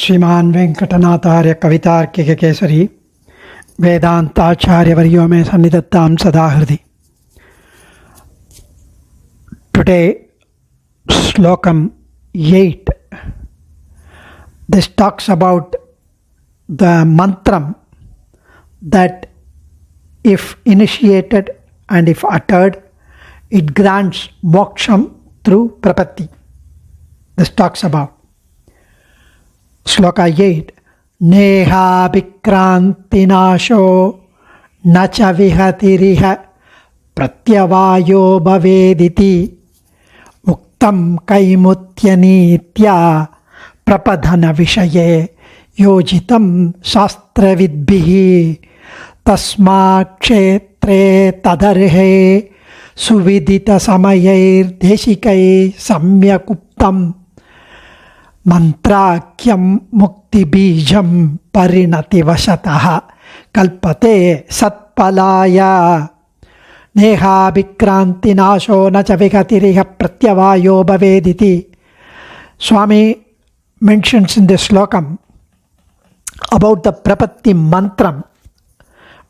श्रीमान वेंकटनाथार्य कवितार्किक केसरी वेदांताचार्यवर्यो मे सन्निधत्तां सदा हृदि. Today, Slokam 8. This talks about the mantram that if initiated and if uttered, it grants moksham through prapatti. This talks about Sloka 8. Neha vikrantinasho nacha vihatiriha pratyavayo bhavediti uktam kaimutyaniitya prapadhana vishaye yojitam shastravidbhihi tasmat kshetre tadarhe suvidita samayair deshikai samyakuptam mantrakyam mukti bijam parinati vasataha kalpate satpalaya neha vikranti nasho nacha vigatiriha pratyavayo bhavediti. Swami mentions in this slokam about the prapatti mantram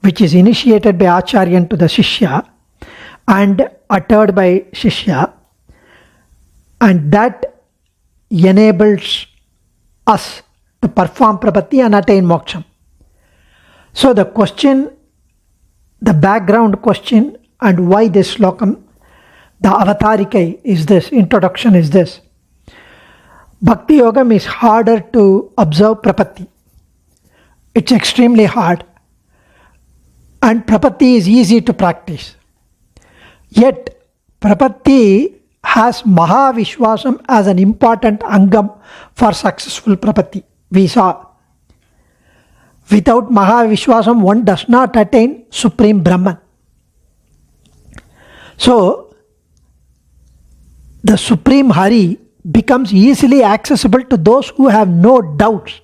which is initiated by Acharyan to the Shishya and uttered by Shishya, and that enables us to perform prapatti and attain moksham. So the question, the background question and why this slokam, the avatarika is this, introduction is this. Bhakti Yogam is harder to observe prapatti. It's extremely hard. And prapatti is easy to practice. Yet prapatti has Mahavishwasam as an important angam for successful prapatti. We saw. Without Mahavishwasam, one does not attain Supreme Brahman. So, the Supreme Hari becomes easily accessible to those who have no doubts.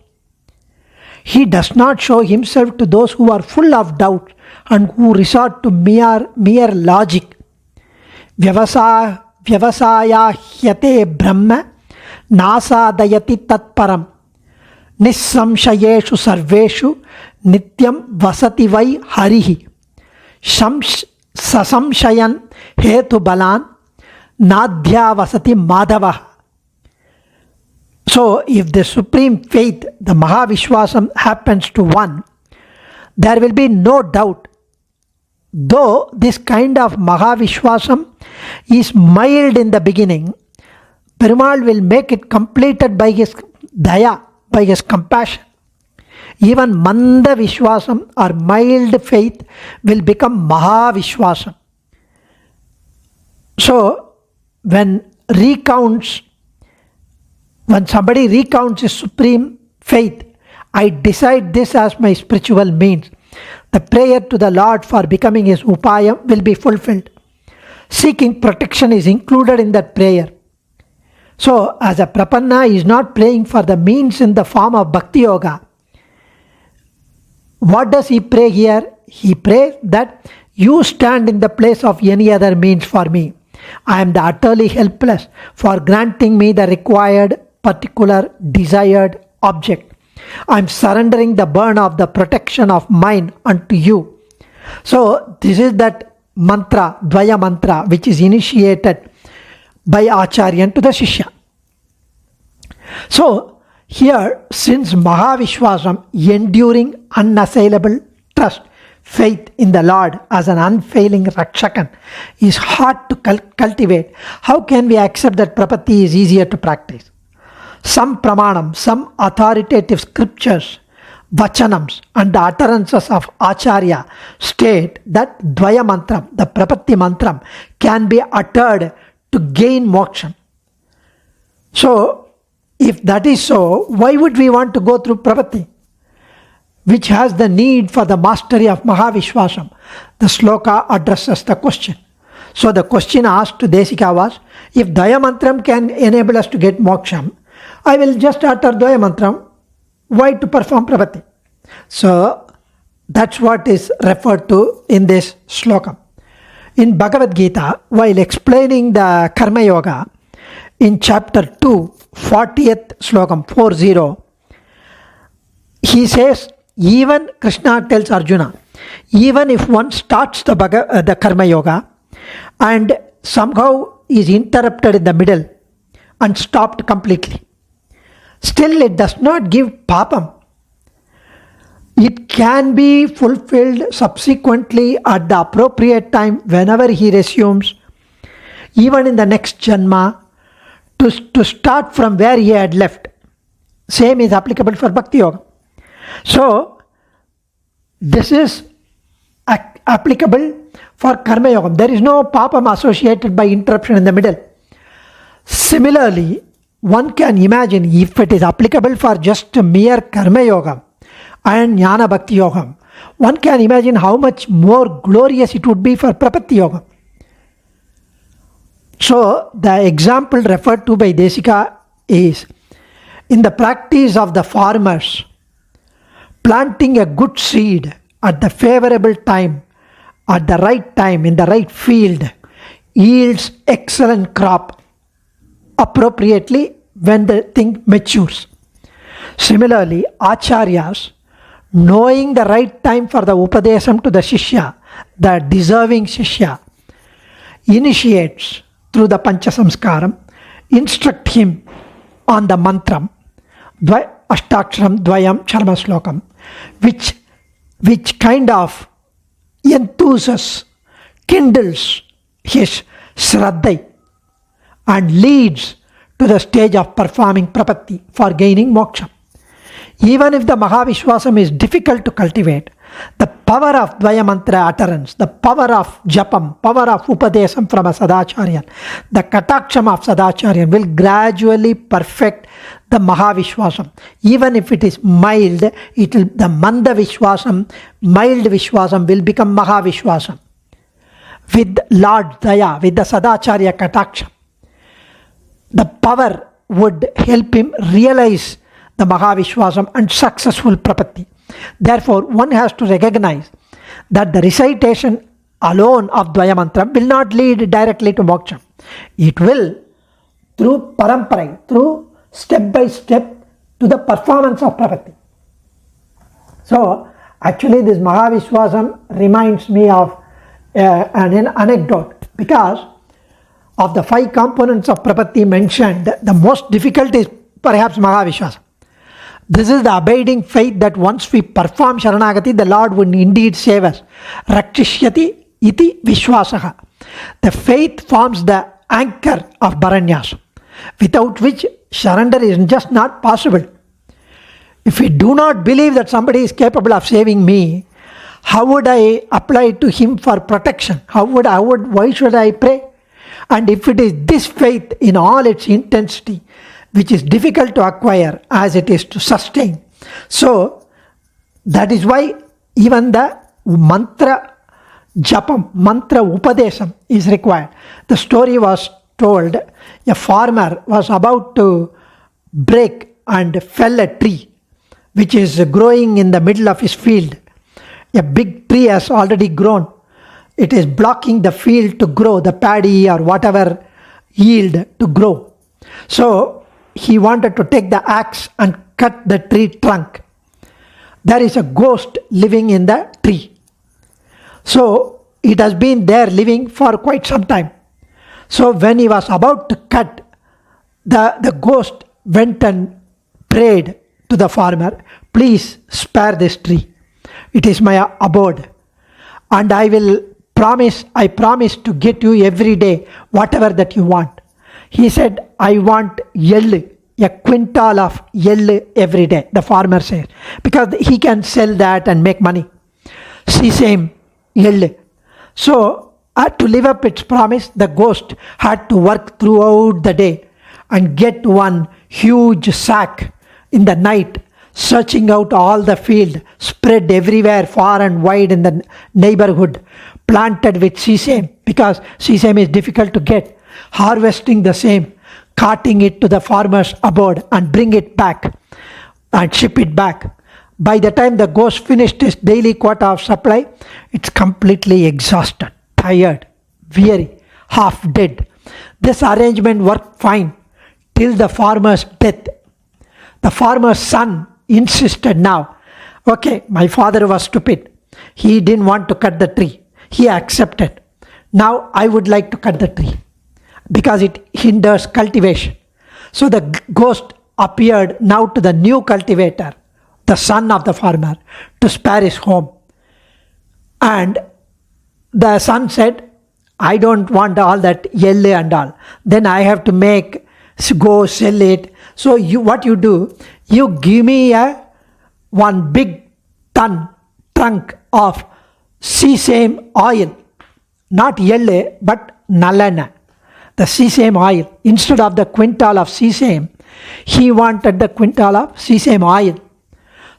He does not show himself to those who are full of doubt and who resort to mere logic. Vyavasaya hyate brahma nasadayati tatparam nissamshayeshu sarveshu nityam vasati vai harihi sasamshayan hetu balan nadhya vasati madhavaha. So if the supreme faith, the Mahavishwasam happens to one, there will be no doubt. Though this kind of Mahavishwasam is mild in the beginning, Perumal will make it completed by his daya, by his compassion. Even Manda Vishwasam or mild faith will become Mahavishwasam. So when somebody recounts his supreme faith, I decide this as my spiritual means. The prayer to the Lord for becoming his upayam will be fulfilled. Seeking protection is included in that prayer. So, as a prapanna is not praying for the means in the form of bhakti yoga, what does he pray here? He prays that you stand in the place of any other means for me. I am the utterly helpless for granting me the required particular desired object. I am surrendering the burden of the protection of mine unto you. So this is that mantra, Dvaya mantra, which is initiated by Acharyan to the Shishya. So here, since Mahavishwasam, enduring, unassailable trust, faith in the Lord as an unfailing Rakshakan, is hard to cultivate, how can we accept that prapatti is easier to practice? Some pramanam, some authoritative scriptures, vachanams and the utterances of Acharya state that Dvaya mantram, the prapatti mantram, can be uttered to gain moksha. So, if that is so, why would we want to go through prapatti, which has the need for the mastery of Mahavishwasam? The sloka addresses the question. So the question asked to Desika was, if Dvaya mantram can enable us to get moksham, I will just utter Dvaya mantram. Why to perform prapatti? So that's what is referred to in this slokam. In Bhagavad Gita, while explaining the Karma Yoga, in chapter 2, 40th slokam, 40, he says, even Krishna tells Arjuna, even if one starts the Karma Yoga and somehow is interrupted in the middle and stopped completely, still it does not give papam. It can be fulfilled subsequently at the appropriate time whenever he resumes, even in the next janma, to start from where he had left. Same is applicable for Bhakti Yoga. So, this is applicable for Karma Yoga. There is no papam associated by interruption in the middle. Similarly, one can imagine if it is applicable for just mere Karma Yoga and Jnana Bhakti Yoga, one can imagine how much more glorious it would be for Prapatti Yoga. So, the example referred to by Desika is in the practice of the farmers, planting a good seed at the favorable time, at the right time, in the right field, yields excellent crop appropriately when the thing matures. Similarly, Acharyas, knowing the right time for the Upadesam to the Shishya, the deserving Shishya, initiates through the Panchasamskaram, instruct him on the mantram, Ashtaksharam Dvayam Charma Slokam, which kind of enthuses, kindles his Shraddha and leads to the stage of performing Prapatti for gaining moksha. Even if the Mahavishwasam is difficult to cultivate, the power of Dvaya Mantra utterance, the power of Japam, power of Upadesam from a Sadacharyan, the Kataksham of Sadacharyan will gradually perfect the Mahavishwasam. Even if it is mild, the Manda Vishwasam, mild Vishwasam will become Mahavishwasam. With Lord Daya, with the Sadacharya Kataksham, the power would help him realize the Mahavishwasam and successful Prapatti. Therefore, one has to recognize that the recitation alone of Dvaya Mantra will not lead directly to moksha. It will, through parampara, through step by step, to the performance of Prapatti. So, actually this Mahavishwasam reminds me of an anecdote, because of the 5 components of Prapatti mentioned, the most difficult is perhaps Mahavishwasam. This is the abiding faith that once we perform Sharanagati, the Lord would indeed save us. Rakshishyati iti Vishwasaha. The faith forms the anchor of Bharanyasam, without which surrender is just not possible. If we do not believe that somebody is capable of saving me, how would I apply to him for protection? Why should I pray? And if it is this faith in all its intensity, which is difficult to acquire as it is to sustain. So, that is why even the mantra japam, mantra upadesam is required. The story was told, a farmer was about to break and fell a tree which is growing in the middle of his field. A big tree has already grown. It is blocking the field to grow, the paddy or whatever yield to grow. So, he wanted to take the axe and cut the tree trunk. There is a ghost living in the tree. So, it has been there living for quite some time. So, when he was about to cut, the ghost went and prayed to the farmer, please spare this tree. It is my abode. And I promise to get you every day whatever that you want. He said, I want yellu, a quintal of yellu every day, the farmer says, because he can sell that and make money. Sesame, yellu. So, to live up its promise, the ghost had to work throughout the day and get one huge sack in the night, searching out all the field, spread everywhere far and wide in the neighborhood, planted with sesame, because sesame is difficult to get, harvesting the same, carting it to the farmer's abode and bring it back and ship it back. By the time the ghost finished his daily quota of supply, it's completely exhausted, tired, weary, half dead. This arrangement worked fine till the farmer's death. The farmer's son insisted now. Okay, my father was stupid. He didn't want to cut the tree. He accepted. Now I would like to cut the tree because it hinders cultivation. So the ghost appeared now to the new cultivator, the son of the farmer, to spare his home. And the son said, I don't want all that yellow and all. Then I have to go sell it. So what you do, you give me one big trunk of sesame oil, not yellow, but nalana, the sesame oil. Instead of the quintal of sesame, he wanted the quintal of sesame oil.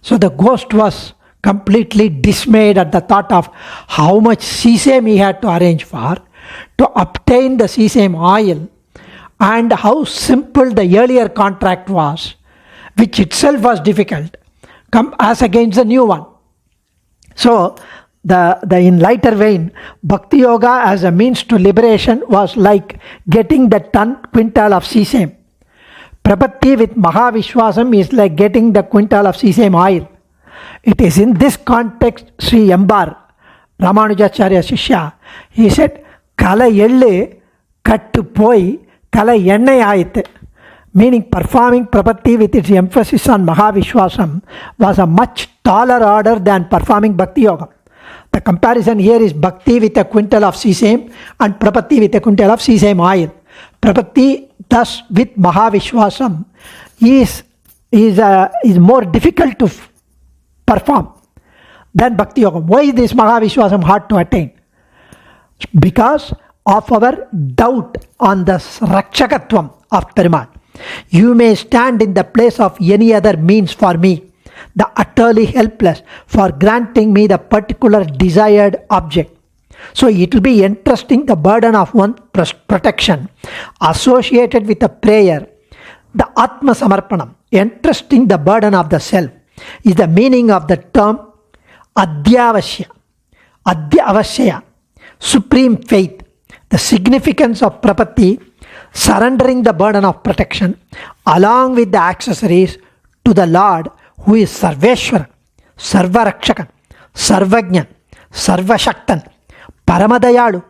So the ghost was completely dismayed at the thought of how much sesame he had to arrange for to obtain the sesame oil, and how simple the earlier contract was, which itself was difficult, as against the new one. So the in lighter vein, Bhakti Yoga as a means to liberation was like getting the quintal of sesame. Prapatti with Mahavishwasam is like getting the quintal of sesame oil. It is in this context Sri Yambar, Ramanujacharya Shishya, he said, Kala yelle kattu poi kala ennai aayithu. Meaning performing Prapatti with its emphasis on Mahavishwasam was a much taller order than performing Bhakti Yoga. The comparison here is Bhakti with a quintal of sesame and Prapatti with a quintal of sesame oil. Prapatti thus with Mahavishwasam is more difficult to perform than Bhakti Yoga. Why is this Mahavishwasam hard to attain? Because of our doubt on the Rakshakatvam of Perumal. You may stand in the place of any other means for me, the utterly helpless, for granting me the particular desired object. So it will be entrusting the burden of one protection associated with a prayer, the Atma Samarpanam, entrusting the burden of the self, is the meaning of the term Adhyavashya, supreme faith. The significance of Prapatti, surrendering the burden of protection, along with the accessories to the Lord who is Sarveshwara, Sarvarakshakan, Sarvajnan, Sarvashaktan, Paramadayalu,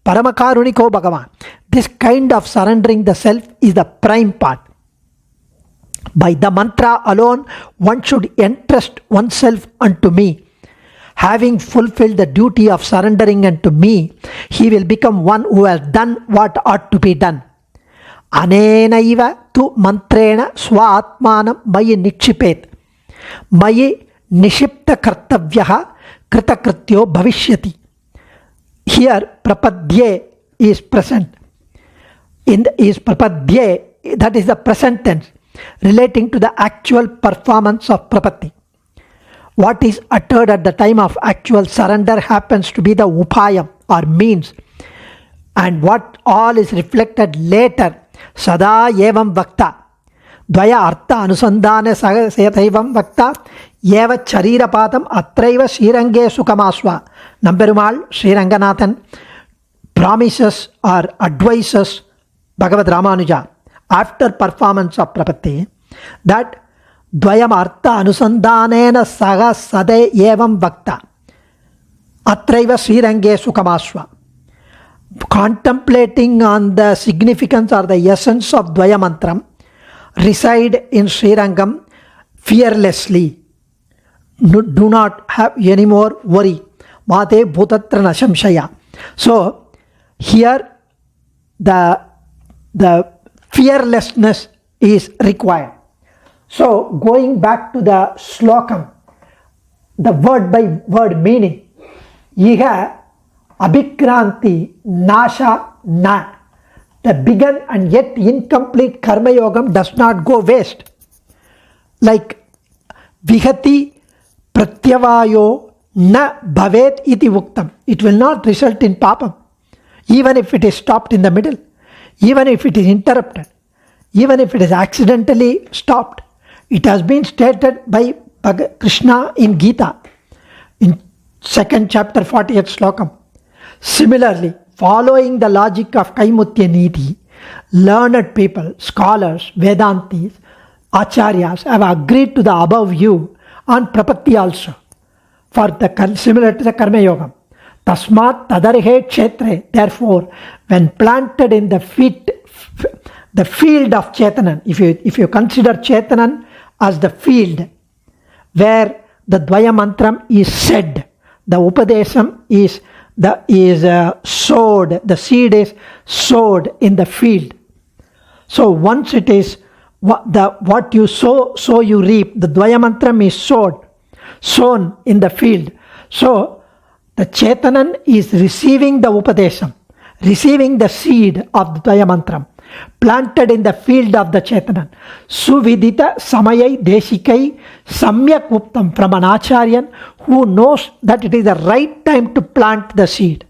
Paramakaruniko Bhagavan. This kind of surrendering the self is the prime part. By the mantra alone, one should entrust oneself unto me. Having fulfilled the duty of surrendering unto me, he will become one who has done what ought to be done. Anenaiva tu mantrena swaatmanam mayi nikshipet. Mayi nishipta kartavyaha kritakrityo bhavishyati. Here, prapadye is present. Is prapadye, that is the present tense, relating to the actual performance of Prapatti. What is uttered at the time of actual surrender happens to be the upayam or means, and what all is reflected later, sada evam vakta, dvaya artha anusandhane sayataivam vakta, eva charirapatam atraiva srirange sukamasva. Namperumal Sri Ranganathan promises or advises Bhagavad Ramanuja after performance of Prapatti that Dvayam artha anusandhanena saga sade evam vakta atraiva srirange sukamasva. Contemplating on the significance or the essence of Dvaya mantram, reside in Srirangam fearlessly. Do not have any more worry. Mate bhutatra nashamshaya. So here the fearlessness is required. So going back to the slokam, the word by word meaning, Iha abhikranti nasha na. The begun and yet incomplete karma yogam does not go waste. Like vihati pratyavayo na bhavet iti vuktam. It will not result in papam, even if it is stopped in the middle, even if it is interrupted, even if it is accidentally stopped. It has been stated by Krishna in Gita, in 2nd chapter 40th slokam. Similarly, following the logic of Kaimutya Niti, learned people, scholars, Vedantis, Acharyas have agreed to the above view on Prapatti also, for the similar to the Karma Yoga. Tasmat tadarhe kshetre, therefore, when planted in the field of Chetanan, if you consider Chetanan as the field where the Dvaya Mantram is said, the Upadesam is sowed, the seed is sowed in the field. So once it is what you sow, so you reap. The Dvaya Mantram is sown in the field. So the Chetanan is receiving the Upadesam, receiving the seed of the Dvaya Mantram, planted in the field of the Chetanan. Suvidita samayai deshikai samyak uptam, from an Acharyan who knows that it is the right time to plant the seed,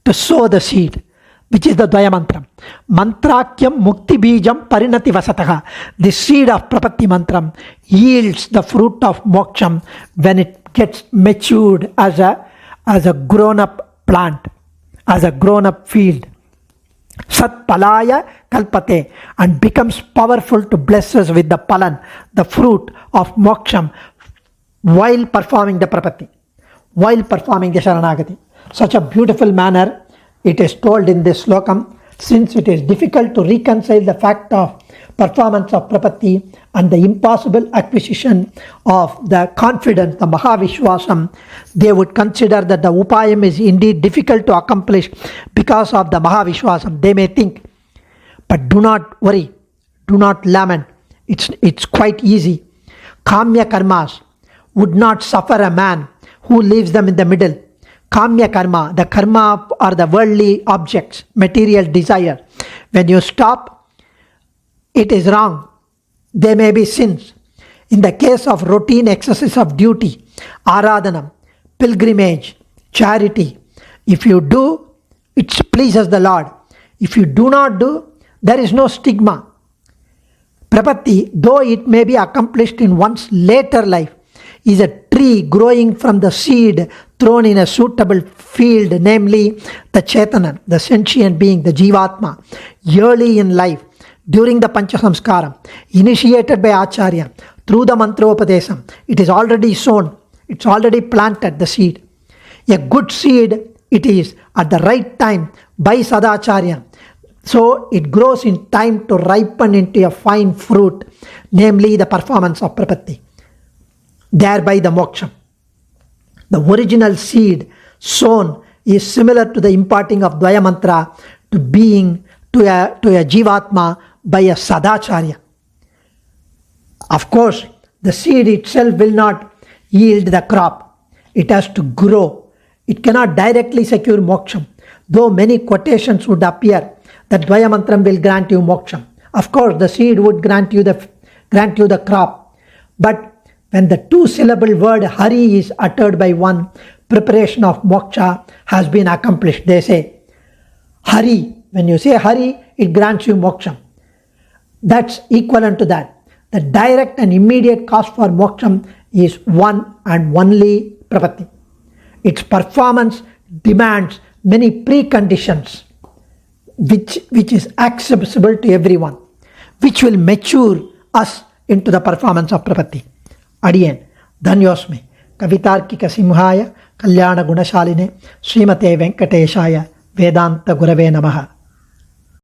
to sow the seed, which is the Dvaya Mantram. Mantrakyam mukti bijam parinati vasataha. The seed of Prapatti Mantram yields the fruit of moksham when it gets matured as a grown-up plant, as a grown-up field. Sat palaya kalpate, and becomes powerful to bless us with the palan, the fruit of moksham, while performing the Prapatti, while performing the Sharanagati. Such a beautiful manner it is told in this slokam, since it is difficult to reconcile the fact of performance of Prapatti and the impossible acquisition of the confidence, the Mahavishwasam. They would consider that the Upayam is indeed difficult to accomplish because of the Mahavishwasam. They may think, but do not worry, do not lament, it's quite easy. Kamya karmas would not suffer a man who leaves them in the middle. Kamya karma, the karma are the worldly objects, material desire. When you stop, it is wrong. There may be sins. In the case of routine exercise of duty, aradhanam, pilgrimage, charity, if you do, it pleases the Lord. If you do not do, there is no stigma. Prapatti, though it may be accomplished in one's later life, is a tree growing from the seed thrown in a suitable field, namely the Chetanan, the sentient being, the Jivatma, early in life, during the Panchasamskaram, initiated by Acharya, through the Mantropadesam. It is already sown, it's already planted, the seed. A good seed it is at the right time by Sadacharya. So it grows in time to ripen into a fine fruit, namely the performance of Prapatti, thereby the moksha. The original seed sown is similar to the imparting of Dvaya Mantra to being to a Jivatma by a Sadacharya. Of course, the seed itself will not yield the crop. It has to grow. It cannot directly secure moksham, though many quotations would appear that Dvaya Mantram will grant you moksham. Of course, the seed would grant you the crop. But when the two-syllable word Hari is uttered by one, preparation of moksha has been accomplished. They say, Hari, when you say Hari, it grants you moksham. That's equivalent to that. The direct and immediate cause for moksham is one and only Prapatti. Its performance demands many preconditions, which is accessible to everyone, which will mature us into the performance of Prapatti. Adiyen, Dhanyosmi, Kavitarkika Simhaya, Kalyana Gunashaline, Srimate Venkateshaya, Vedanta Gurave Namaha.